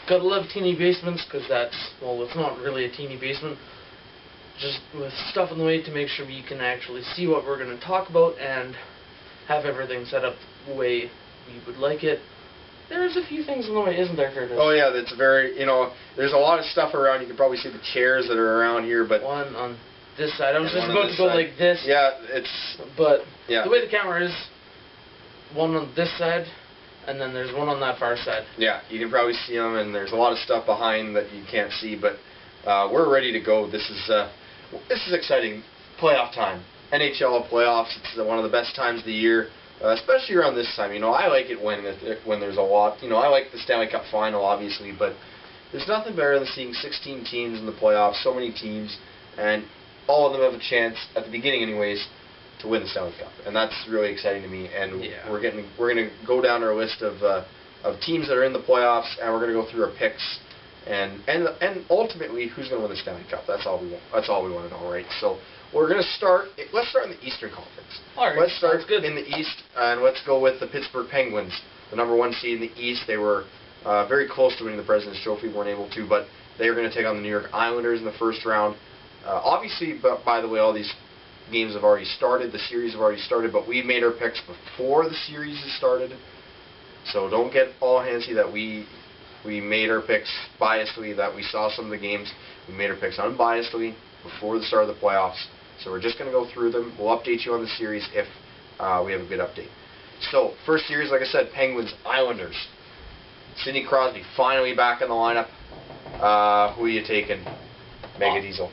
Gotta love teeny basements, because that's, well, it's not really a teeny basement. Just with stuff in the way to make sure we can actually see what we're going to talk about and have everything set up the way we would like it. There's a few things in the way, isn't there, Curtis? Oh yeah, that's very, there's a lot of stuff around. You can probably see the chairs that are around here, but... One on this side. I was just about to go like this. Yeah, it's... But yeah. The way the camera is, one on this side, and then there's one on that far side. Yeah, you can probably see them, and there's a lot of stuff behind that you can't see, but we're ready to go. This is exciting. Playoff time. NHL playoffs. It's one of the best times of the year, especially around this time. I like it when there's a lot. I like the Stanley Cup final, obviously, but there's nothing better than seeing 16 teams in the playoffs, so many teams, and all of them have a chance, at the beginning anyways, to win the Stanley Cup, and that's really exciting to me. And yeah. we're going to go down our list of teams that are in the playoffs, and we're going to go through our picks, and ultimately who's going to win the Stanley Cup. That's all we want. That's all we want to know, right? So we're going to start. Let's start in the Eastern Conference. All right, let's start in the East, and let's go with the Pittsburgh Penguins, the #1 seed in the East. They were very close to winning the President's Trophy, weren't able to, but they were going to take on the New York Islanders in the first round. Obviously, by the way, all these games have already started. The series have already started, but we made our picks before the series has started. So don't get all handsy that we made our picks biasedly, that we saw some of the games. We made our picks unbiasedly before the start of the playoffs. So we're just going to go through them. We'll update you on the series if we have a good update. So, first series, like I said, Penguins-Islanders. Sidney Crosby finally back in the lineup. Who are you taking? Mega Diesel.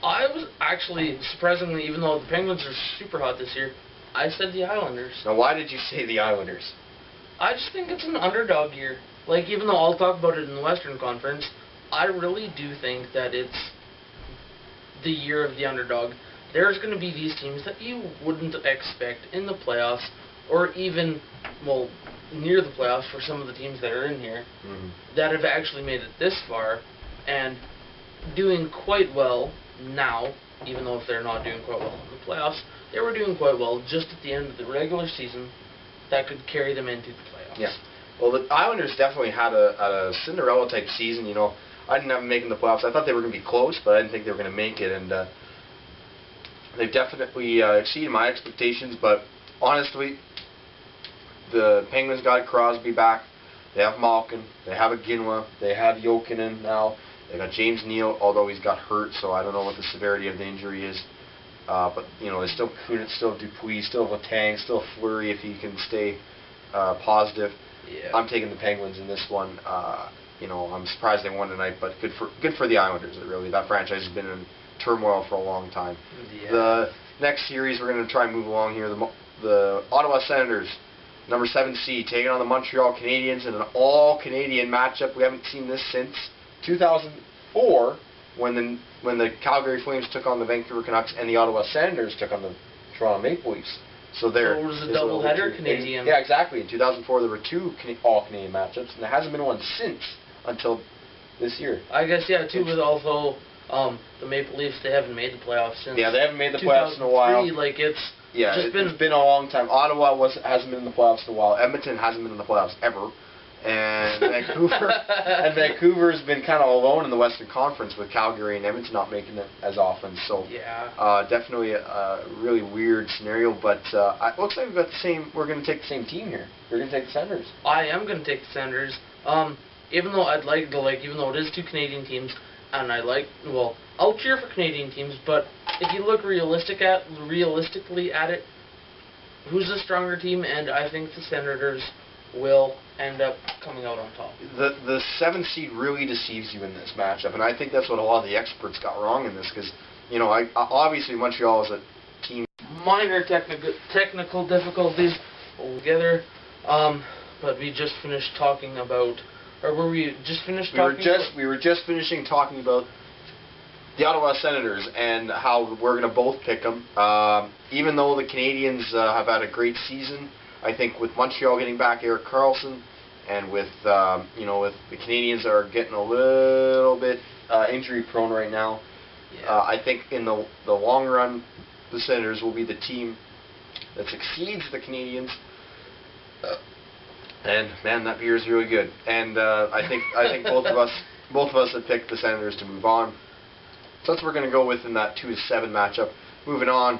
I was actually, surprisingly, even though the Penguins are super hot this year, I said the Islanders. Now, why did you say the Islanders? I just think it's an underdog year. Like, even though I'll talk about it in the Western Conference, I really do think that it's the year of the underdog. There's going to be these teams that you wouldn't expect in the playoffs, or even, well, near the playoffs for some of the teams that are in here, that have actually made it this far, and doing quite well now, even though if they're not doing quite well in the playoffs, they were doing quite well just at the end of the regular season that could carry them into the playoffs. Yeah. Well, the Islanders definitely had a Cinderella-type season. I didn't have them making the playoffs. I thought they were going to be close, but I didn't think they were going to make it, and they've definitely exceeded my expectations. But honestly, the Penguins got Crosby back. They have Malkin. They have Iginla. They have Jokinen now. They got James Neal, although he's got hurt, so I don't know what the severity of the injury is. But they still Kunitz, still Dupuis, still Letang, still Fleury if he can stay positive. Yeah. I'm taking the Penguins in this one. I'm surprised they won tonight, but good for the Islanders. Really, that franchise has been in turmoil for a long time. Yeah. The next series we're going to try and move along here. The Ottawa Senators, #7 seed, taking on the Montreal Canadiens in an all-Canadian matchup. We haven't seen this since 2004, when the Calgary Flames took on the Vancouver Canucks and the Ottawa Senators took on the Toronto Maple Leafs. So there. So it was a doubleheader Canadian. Yeah, exactly. In 2004, there were two all-Canadian matchups, and there hasn't been one since until this year. I guess, yeah, too, with also the Maple Leafs, they haven't made the playoffs since. Yeah, they haven't made the playoffs in a while. Like, it's it's been a long time. Ottawa hasn't been in the playoffs in a while. Edmonton hasn't been in the playoffs ever. And Vancouver's been kind of alone in the Western Conference, with Calgary and Edmonton not making it as often. So yeah, definitely a really weird scenario. But it looks like we've got the same. We're going to take the same team here. We're going to take the Senators. I am going to take the Senators. Even though even though it is two Canadian teams, and I'll cheer for Canadian teams. But if you look realistically at it, who's the stronger team? And I think the Senators will end up coming out on top. The 7th seed really deceives you in this matchup, and I think that's what a lot of the experts got wrong in this, because obviously Montreal is a team. Minor technical difficulties altogether, but we just finished talking about, or were we just finished talking? We were just finishing talking about the Ottawa Senators and how we're going to both pick them. Even though the Canadians have had a great season, I think with Montreal getting back Erik Karlsson, and with with the Canadians that are getting a little bit injury prone right now, I think in the long run, the Senators will be the team that succeeds the Canadians. And man, that beer is really good. And I think both of us have picked the Senators to move on. So that's what we're going to go with in that 2-7 matchup. Moving on,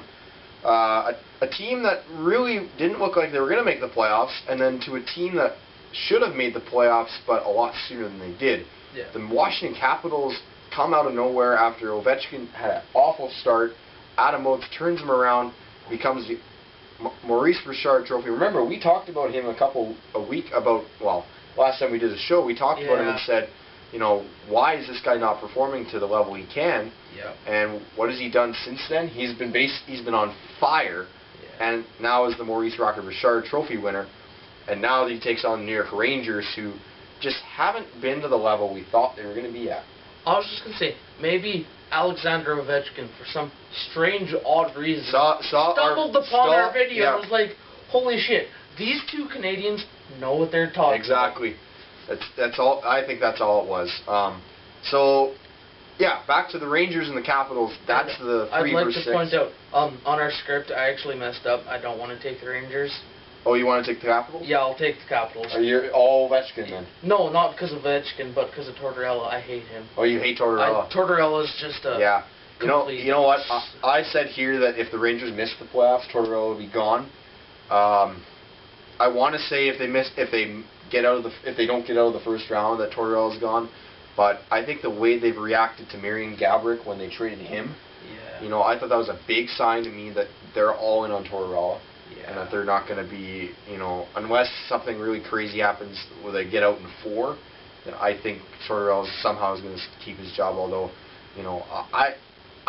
a team that really didn't look like they were going to make the playoffs, and then to a team that should have made the playoffs, but a lot sooner than they did. Yeah. The Washington Capitals come out of nowhere after Ovechkin had an awful start. Adam Oates turns him around, becomes the Maurice Richard Trophy. Remember, we talked about him last time we did a show, we talked about him and said, why is this guy not performing to the level he can? Yeah. And what has he done since then? He's been on fire, and now is the Maurice Richard Trophy winner. And now he takes on the New York Rangers, who just haven't been to the level we thought they were going to be at. I was just going to say, maybe Alexander Ovechkin, for some strange, odd reason, stumbled upon our video and was like, holy shit, these two Canadians know what they're talking about. Exactly. That's all. I think that's all it was. So, yeah, back to the Rangers and the Capitals. That's the 3 I'd like versus to 6. point out, on our script, I actually messed up. I don't want to take the Rangers. Oh, you want to take the Capitals? Yeah, I'll take the Capitals. Are you all Ovechkin then? No, not because of Ovechkin, but because of Tortorella. I hate him. Oh, you hate Tortorella? Tortorella is just a... Yeah. You know what? I said here that if the Rangers missed the playoffs, Tortorella would be gone. I want to say if they don't get out of the first round, that Tortorella is gone. But I think the way they've reacted to Marian Gaborik when they traded him, I thought that was a big sign to me that they're all in on Tortorella. And that they're not going to be, unless something really crazy happens where they get out in 4, then I think Tortorella somehow is going to keep his job. Although, I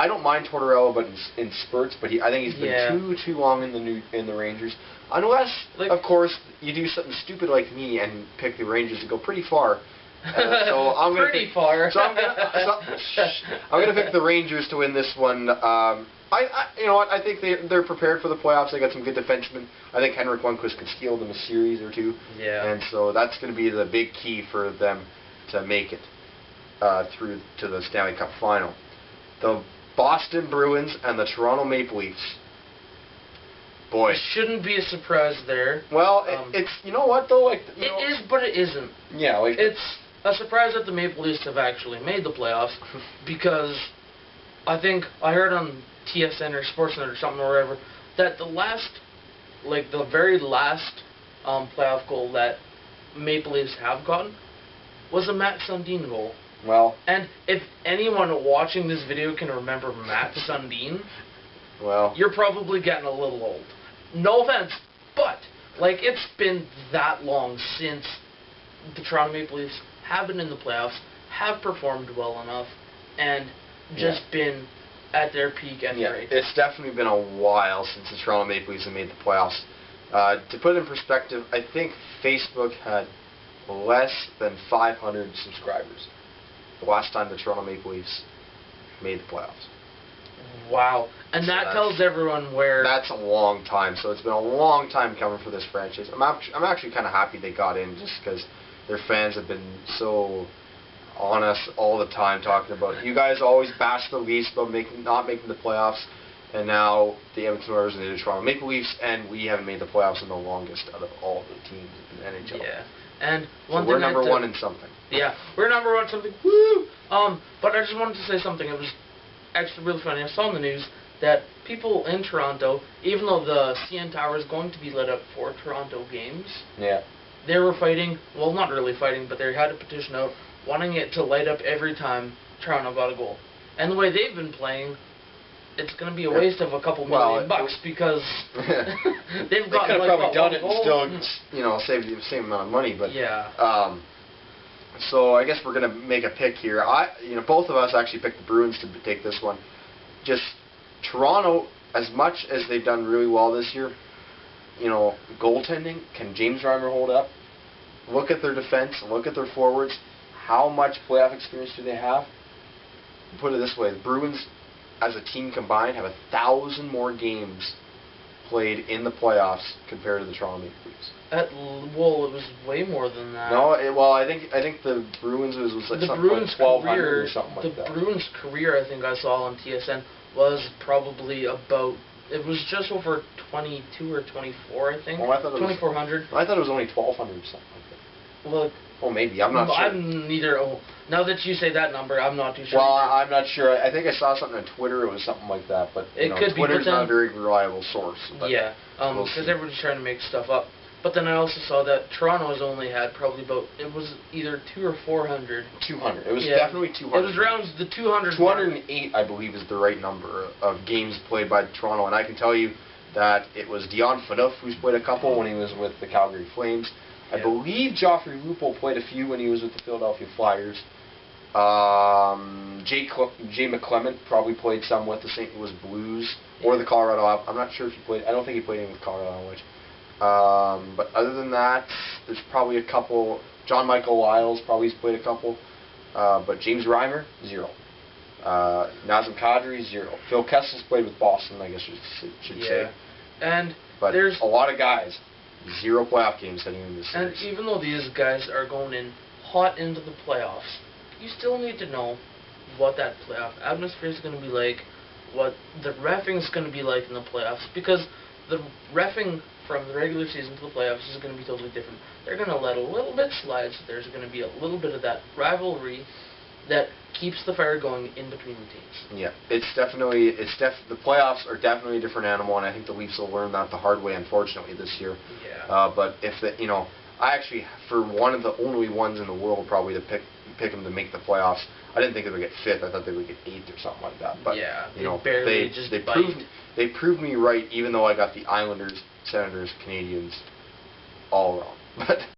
don't mind Tortorella, but in spurts. But I think he's been too long in the Rangers. Unless, of course, you do something stupid like me and pick the Rangers to go pretty far. So I'm going to pick the Rangers to win this one. I think they're prepared for the playoffs. They got some good defensemen. I think Henrik Lundqvist could steal them a series or two. Yeah. And so that's going to be the big key for them to make it through to the Stanley Cup final. The Boston Bruins and the Toronto Maple Leafs. Boy. It shouldn't be a surprise there. Well, it's, you know what though? It is, but it isn't. Yeah. It's a surprise that the Maple Leafs have actually made the playoffs, because I think I heard on TSN or Sportsnet or something or wherever that the very last playoff goal that Maple Leafs have gotten was a Matt Sundin goal. Well. And if anyone watching this video can remember Matt Sundin, well, you're probably getting a little old. No offense, but it's been that long since the Toronto Maple Leafs have been in the playoffs, have performed well enough, and just been at their peak and great. It's definitely been a while since the Toronto Maple Leafs have made the playoffs. To put it in perspective, I think Facebook had less than 500 subscribers the last time the Toronto Maple Leafs made the playoffs. Wow. And so that tells everyone where... That's a long time. So it's been a long time coming for this franchise. I'm actually kind of happy they got in, just because their fans have been so on us all the time talking about, you guys always bash the Leafs about not making the playoffs, and now the Edmonton Oilers and the Toronto Maple Leafs, and we haven't made the playoffs in the longest out of all the teams in the NHL. Yeah. And so we're number one in something. Yeah, we're number one in something. Woo! But I just wanted to say something. It was actually really funny. I saw in the news that people in Toronto, even though the CN Tower is going to be lit up for Toronto games, they were fighting, well, not really fighting, but they had a petition out wanting it to light up every time Toronto got a goal. And the way they've been playing, it's going to be a waste of a couple $1 million because they've got. They could have probably done it and still, saved the same amount of money. But so I guess we're going to make a pick here. Both of us actually picked the Bruins to take this one. Just Toronto, as much as they've done really well this year, goaltending, can James Reimer hold up? Look at their defense, look at their forwards. How much playoff experience do they have? Put it this way, the Bruins, as a team combined, have 1,000 more games played in the playoffs compared to the Toronto Maple Leafs. Well, it was way more than that. No, I think the Bruins was like something like 1,200 or something like that. The Bruins' career, I think I saw on TSN, was probably about It was just over 22 or 24, I think. Oh, I thought it was 2,400. I thought it was only 1,200 or something like that. Well, oh, maybe. I'm not sure. I'm neither. Oh, now that you say that number, I'm not too sure. Well, I'm not sure. I think I saw something on Twitter. It was something like that, but Twitter's not a very reliable source. Yeah, because everybody's trying to make stuff up. But then I also saw that Toronto's only had probably about, it was either 200 or 400. 200. It was definitely 200. It was around the 200. 208, I believe, is the right number of games played by Toronto, and I can tell you that it was Dion Phaneuf who's played a couple when he was with the Calgary Flames. I believe Joffrey Lupul played a few when he was with the Philadelphia Flyers. Jay McClement probably played some with the St. Louis Blues or the Colorado. I'm not sure if he played. I don't think he played any with Colorado Avalanche. But other than that, there's probably a couple. John Michael Lyles probably played a couple. But James Reimer, 0. Nazem Kadri, 0. Phil Kessel's played with Boston, I guess you should say. But there's a lot of guys. 0 playoff games heading into this series. And even though these guys are going in hot into the playoffs, you still need to know what that playoff atmosphere is going to be like, what the reffing is going to be like in the playoffs, because the reffing from the regular season to the playoffs is going to be totally different. They're going to let a little bit slide, so there's going to be a little bit of that rivalry that keeps the fire going in between the teams. Yeah, the playoffs are definitely a different animal, and I think the Leafs will learn that the hard way, unfortunately, this year. Yeah. But if I actually, for one of the only ones in the world probably to pick them to make the playoffs, I didn't think they would get 5th. I thought they would get 8th or something like that. But yeah, they proved me right, even though I got the Islanders, Senators, Canadians all wrong. But